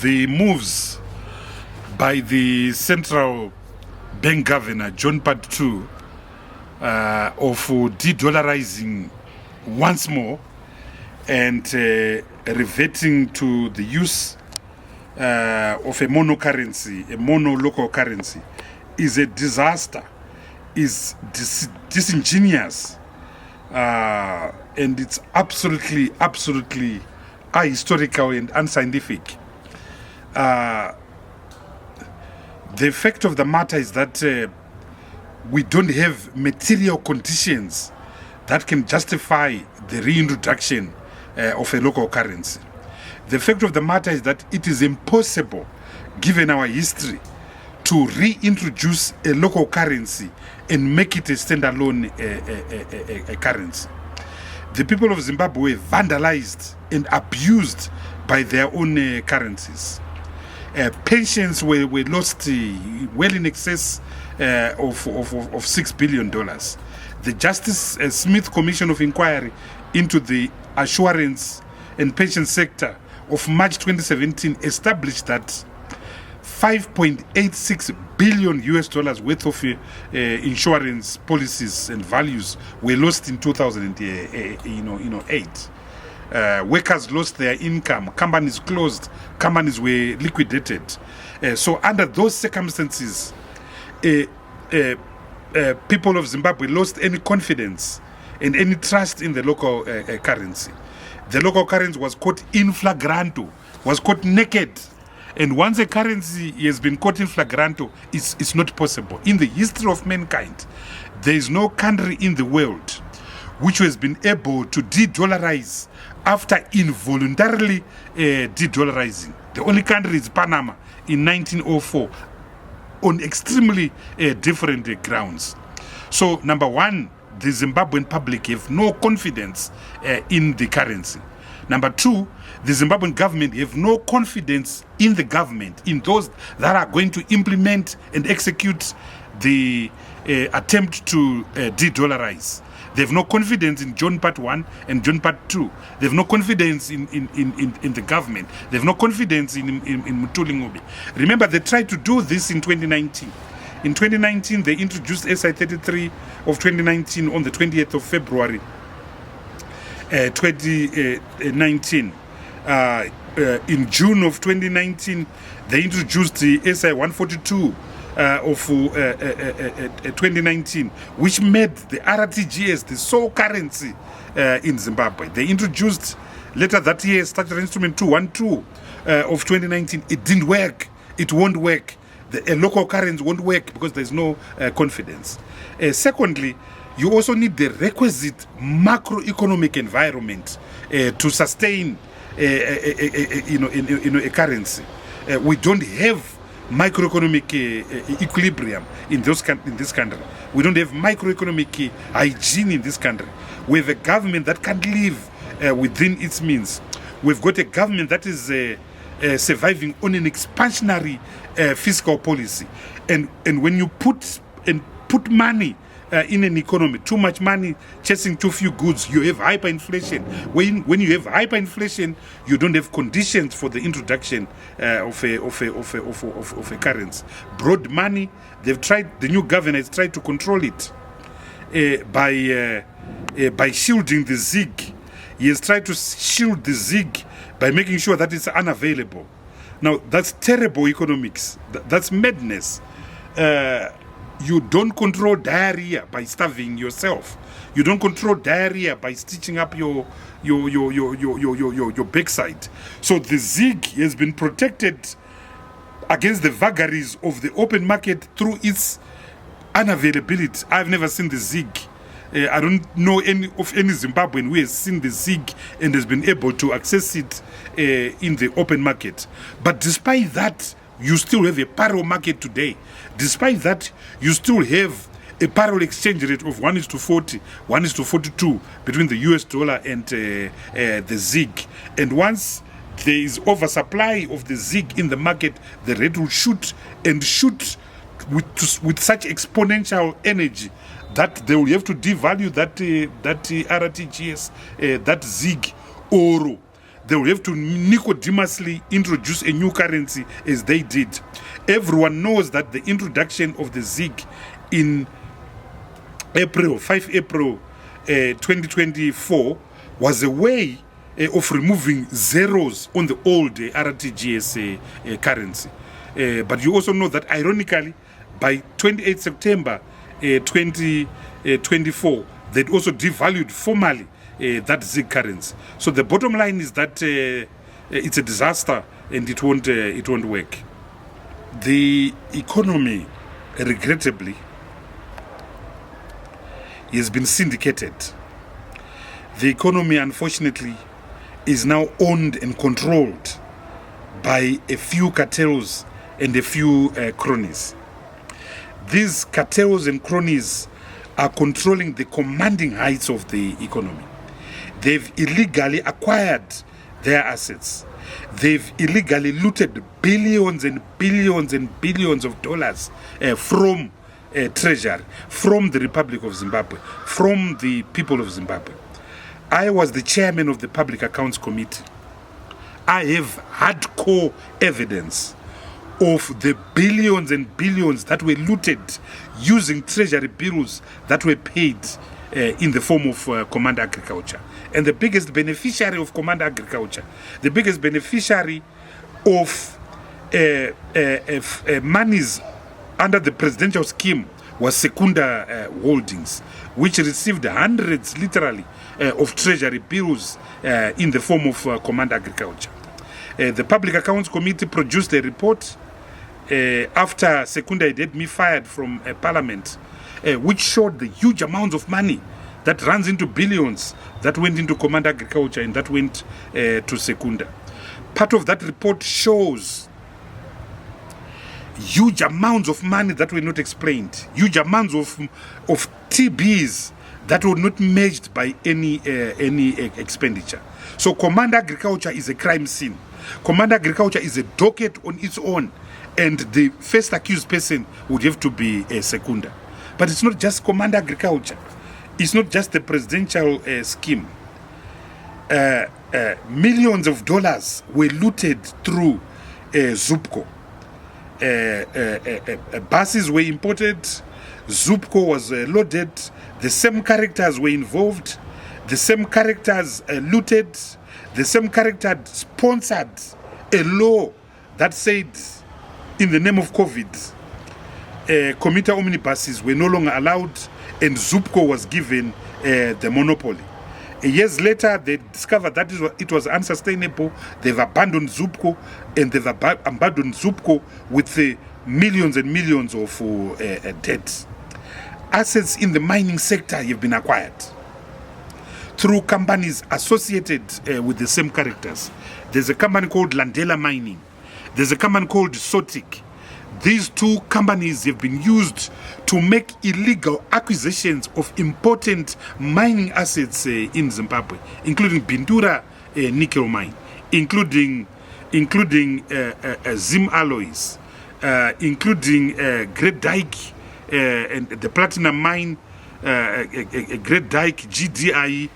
the moves by the central bank governor, John Part 2, of de-dollarizing once more and reverting to the use of a mono-currency, a mono-local currency, is a disaster, is disingenuous, and it's absolutely ahistorical and unscientific. The fact of the matter is that we don't have material conditions that can justify the reintroduction of a local currency. The fact of the matter is that it is impossible, given our history, to reintroduce a local currency and make it a standalone currency. The people of Zimbabwe vandalized and abused by their own currencies. Pensions were lost well in excess of $6 billion. The Justice Smith Commission of Inquiry into the assurance and pension sector of March 2017 established that $5.86 billion worth of insurance policies and values were lost in 2008. Workers lost their income, companies closed, companies were liquidated. So under those circumstances, people of Zimbabwe lost any confidence and any trust in the local currency. The local currency was caught in flagranto, was caught naked. And once a currency has been caught in flagranto, it's not possible. In the history of mankind, there is no country in the world which has been able to de-dollarize after involuntarily de-dollarizing. The only country is Panama in 1904 on extremely different grounds. So, number one, the Zimbabwean public have no confidence in the currency. Number two, the Zimbabwean government have no confidence in the government, in those that are going to implement and execute the attempt to de-dollarize. They have no confidence in John Part 1 and John Part 2. They have no confidence in the government. They have no confidence in Mutuli Ngube. Remember, they tried to do this in 2019. In 2019, they introduced SI 33 of 2019 on the 20th of February 2019. In June of 2019, they introduced the SI 142 of 2019, which made the RTGS the sole currency in Zimbabwe. They introduced later that year Structural Instrument 212 of 2019. It didn't work. It won't work. The local currency won't work because there's no confidence. Secondly, you also need the requisite macroeconomic environment to sustain a currency. We don't have microeconomic equilibrium in this country. We don't have microeconomic hygiene in this country. We have a government that can't live within its means. We've got a government that is surviving on an expansionary fiscal policy. And when you put money in an economy, too much money chasing too few goods, you have hyperinflation. When you have hyperinflation, you don't have conditions for the introduction of a currency. Broad money, the new governor has tried to control it by shielding the ZiG. He has tried to shield the ZiG by making sure that it's unavailable. Now, that's terrible economics. That's madness. You don't control diarrhea by starving yourself. You don't control diarrhea by stitching up your backside. So the ZiG has been protected against the vagaries of the open market through its unavailability. I've never seen the ZiG. I don't know any Zimbabwean who has seen the ZiG and has been able to access it in the open market. But despite that, you still have a parallel market today. Despite that, you still have a parallel exchange rate of 1:40, 1:42 between the US dollar and the ZiG. And once there is oversupply of the ZiG in the market, the rate will shoot with such exponential energy that they will have to devalue that RTGS, that ZiG, or they will have to nicodemously introduce a new currency as they did. Everyone knows that the introduction of the ZiG in 5 April 2024 was a way of removing zeros on the old RTGS currency. But you also know that ironically, by 28 September 2024, they'd also devalued formally that ZiG currency. So the bottom line is that it's a disaster and it won't work. The economy, regrettably, has been syndicated. The economy, unfortunately, is now owned and controlled by a few cartels and a few cronies. These cartels and cronies are controlling the commanding heights of the economy. They've illegally acquired their assets. They've illegally looted billions and billions and billions of dollars from treasury, from the Republic of Zimbabwe, from the people of Zimbabwe. I was the chairman of the Public Accounts Committee. I have hardcore evidence of the billions and billions that were looted using treasury bills that were paid in the form of Command Agriculture. And the biggest beneficiary of Command Agriculture, the biggest beneficiary of monies under the presidential scheme was Secunda Holdings, which received hundreds, literally, of treasury bills in the form of Command Agriculture. The Public Accounts Committee produced a report after Secunda had me fired from Parliament, which showed the huge amounts of money that runs into billions that went into Command Agriculture and that went to Secunda. Part of that report shows huge amounts of money that were not explained, huge amounts of TBs that were not matched by any expenditure. So Command Agriculture is a crime scene. Command Agriculture is a docket on its own, and the first accused person would have to be Secunda. But it's not just Command Agriculture. It's not just the presidential scheme. Millions of dollars were looted through Zupco. Buses were imported. Zupco was loaded. The same characters were involved. The same characters looted. The same character sponsored a law that said, in the name of COVID, commuter omnibuses were no longer allowed, and Zupco was given the monopoly. Years later, they discovered that it was unsustainable. They've abandoned Zupco, and they've abandoned Zupco with millions and millions of debt. Assets in the mining sector have been acquired through companies associated with the same characters. There's a company called Landela Mining. There's a company called Sotic. These two companies have been used to make illegal acquisitions of important mining assets in Zimbabwe, including Bindura nickel mine, including Zim alloys, including Great Dyke and the platinum mine, Great Dyke GDI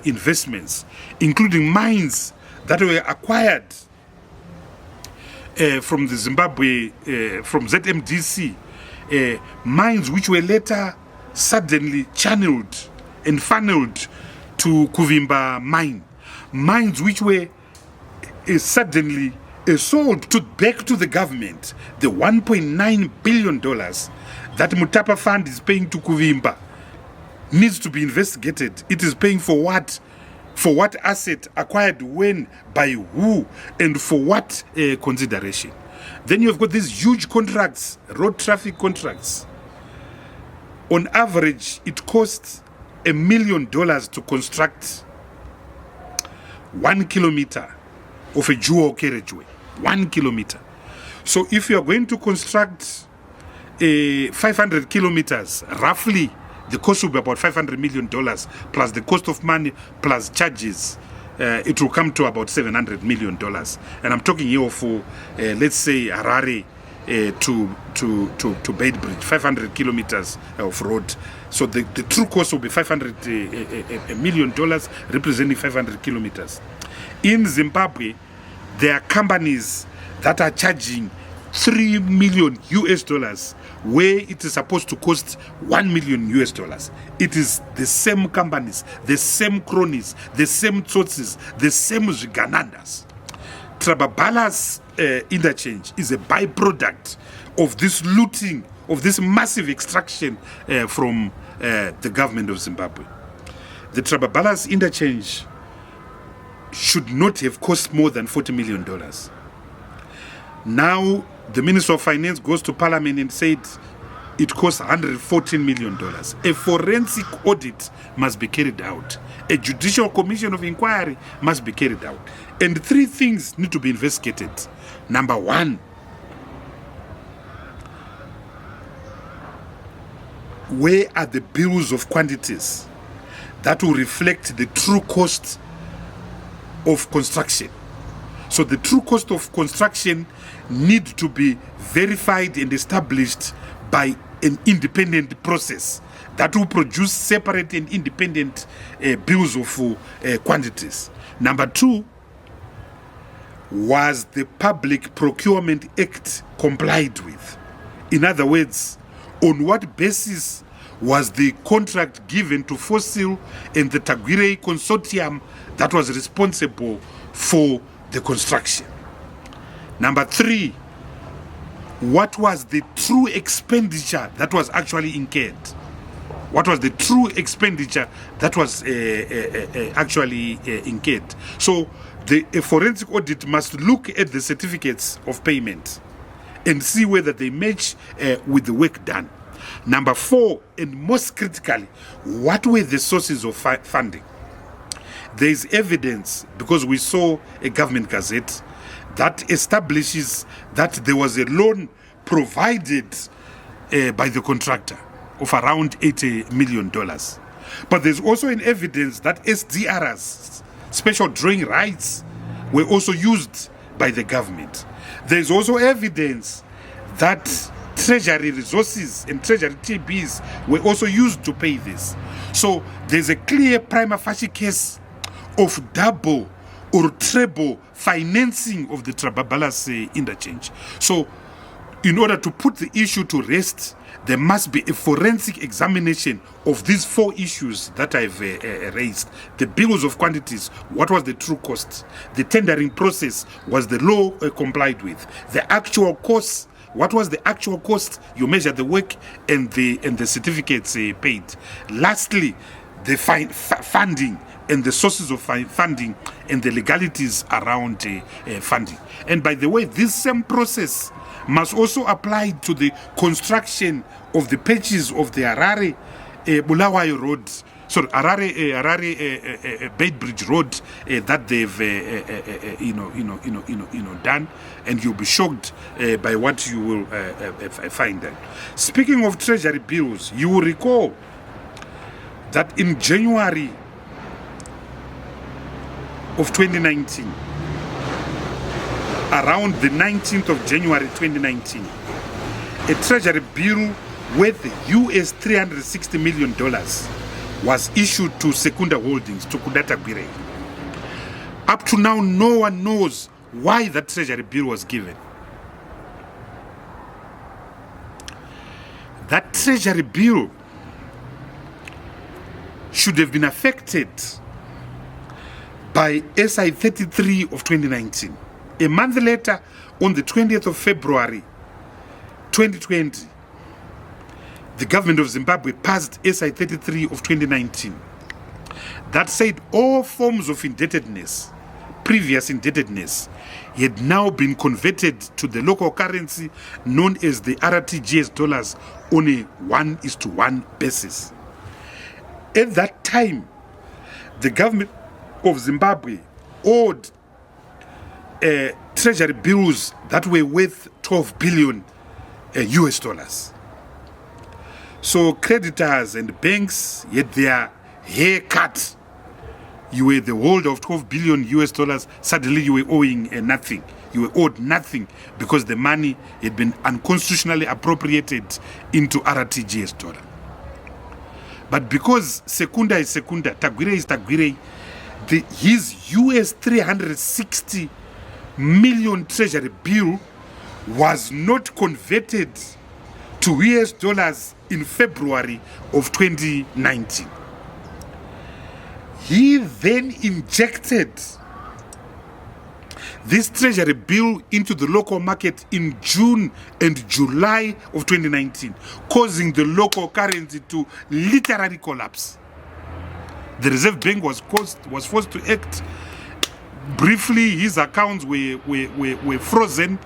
investments, including mines that were acquired from the Zimbabwe, from ZMDC, mines which were later suddenly channeled and funneled to Kuvimba mine, mines which were suddenly sold back to the government. The $1.9 billion that Mutapa Fund is paying to Kuvimba needs to be investigated. It is paying for what? For what asset, acquired when, by who, and for what consideration. Then you've got these huge contracts, road traffic contracts. On average, it costs $1 million to construct 1 kilometer of a dual carriageway. 1 kilometer. So if you're going to construct 500 kilometers, roughly, the cost will be about $500 million, plus the cost of money, plus charges. It will come to about $700 million. And I'm talking here for, let's say, Harare to Bait Bridge, 500 kilometers of road. So the true cost will be $500 million, representing 500 kilometers. In Zimbabwe, there are companies that are charging $3 million US, where it is supposed to cost $1 million US. It is the same companies, the same cronies, the same sources, the same Ziganandas. Trababala's interchange is a byproduct of this looting, of this massive extraction from the government of Zimbabwe. The Trababala's interchange should not have cost more than $40 million. Now, the Minister of Finance goes to Parliament and said it costs $114 million. A forensic audit must be carried out. A judicial commission of inquiry must be carried out. And 3 things need to be investigated. Number 1, where are the bills of quantities that will reflect the true cost of construction? So the true cost of construction need to be verified and established by an independent process that will produce separate and independent bills of quantities. Number 2, was the Public Procurement Act complied with? In other words, on what basis was the contract given to Fossil and the Tagwirei consortium that was responsible for the construction? Number 3, what was the true expenditure that was actually incurred? What was the true expenditure that was actually incurred? So a forensic audit must look at the certificates of payment and see whether they match with the work done. Number 4, and most critically, what were the sources of funding? There is evidence, because we saw a government gazette that establishes that there was a loan provided by the contractor of around $80 million. But there's also an evidence that SDRs, special drawing rights, were also used by the government. There's also evidence that treasury resources and treasury TBs were also used to pay this. So there's a clear prima facie case of double or treble financing of the Trababala's interchange. So in order to put the issue to rest, there must be a forensic examination of these 4 issues that I've raised. The bills of quantities, what was the true cost? The tendering process, was the law complied with? The actual cost, what was the actual cost? You measure the work and the certificates paid. Lastly, the funding and the sources of funding and the legalities around funding. And by the way, this same process must also apply to the construction of the patches of the Harare Bulawayo Road, Harare Bait Bridge Road that they've done, and you'll be shocked by what you will find there. Speaking of treasury bills, you will recall that in January of 2019, around the 19th of January 2019, a treasury bill worth US $360 million was issued to Secunda Holdings, to Kuda Tagwirei. Up to now, no one knows why that treasury bill was given. That treasury bill should have been affected by SI 33 of 2019. A month later, on the 20th of February 2020, the government of Zimbabwe passed SI 33 of 2019 that said all forms of indebtedness, previous indebtedness, had now been converted to the local currency known as the RTGS dollars on a 1:1 basis. At that time, the government of Zimbabwe owed treasury bills that were worth $12 billion US. So creditors and banks had their hair cut you were the holder of 12 billion US dollars, suddenly you were owing nothing. You were owed nothing because the money had been unconstitutionally appropriated into RTGS dollar. But because Secunda is Secunda, Tagwirei is Tagwirei, his US 360 million treasury bill was not converted to US dollars in February of 2019. He then injected this treasury bill into the local market in June and July of 2019, causing the local currency to literally collapse. The Reserve Bank was forced to act. Briefly, his accounts were frozen,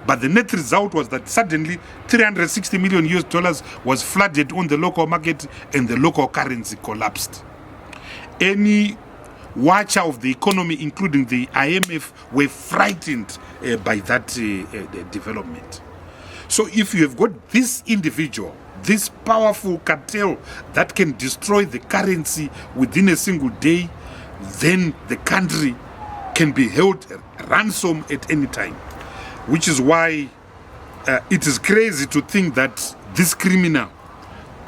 but the net result was that suddenly 360 million US dollars was flooded on the local market and the local currency collapsed. Any watcher of the economy, including the IMF, were frightened by that development. So if you have got this individual, this powerful cartel that can destroy the currency within a single day, then the country can be held ransom at any time. Which is why it is crazy to think that this criminal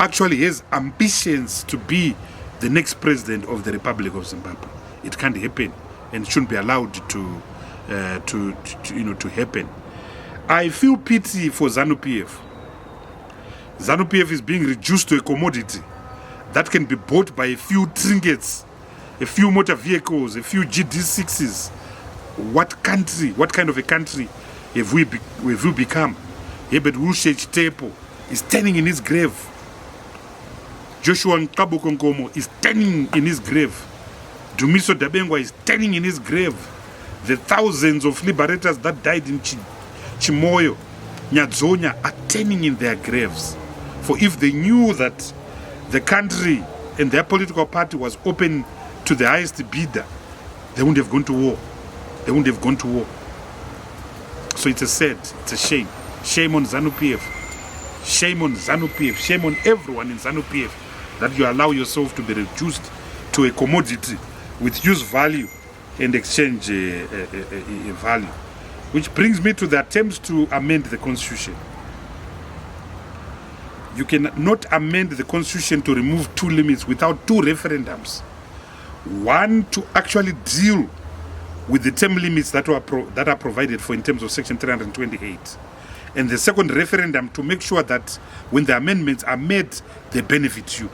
actually has ambitions to be the next president of the Republic of Zimbabwe. It can't happen and shouldn't be allowed to happen. I feel pity for Zanu-PF. Zanu-PF is being reduced to a commodity that can be bought by a few trinkets, a few motor vehicles, a few GD6s. What kind of a country have we become? Herbert Wulshech Tepo is standing in his grave. Joshua Nkabukongomo is standing in his grave. Dumiso Dabengwa is standing in his grave. The thousands of liberators that died in Chimoyo, Nyadzonya are standing in their graves. For if they knew that the country and their political party was open to the highest bidder, they wouldn't have gone to war. They wouldn't have gone to war. So it's a shame. Shame on Zanu-PF. Shame on Zanu-PF. Shame on everyone in Zanu-PF that you allow yourself to be reduced to a commodity with use value and exchange value. Which brings me to the attempts to amend the constitution. You cannot amend the constitution to remove two limits without two referendums. One to actually deal with the term limits that are provided for in terms of Section 328. And the second referendum to make sure that when the amendments are made, they benefit you.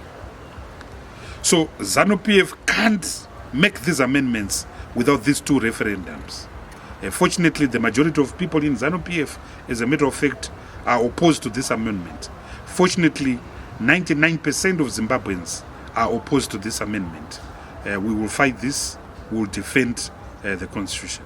So Zanu-PF can't make these amendments without these two referendums. Fortunately, the majority of people in Zanu-PF, as a matter of fact, are opposed to this amendment. Fortunately, 99% of Zimbabweans are opposed to this amendment. We will fight this. We will defend the Constitution.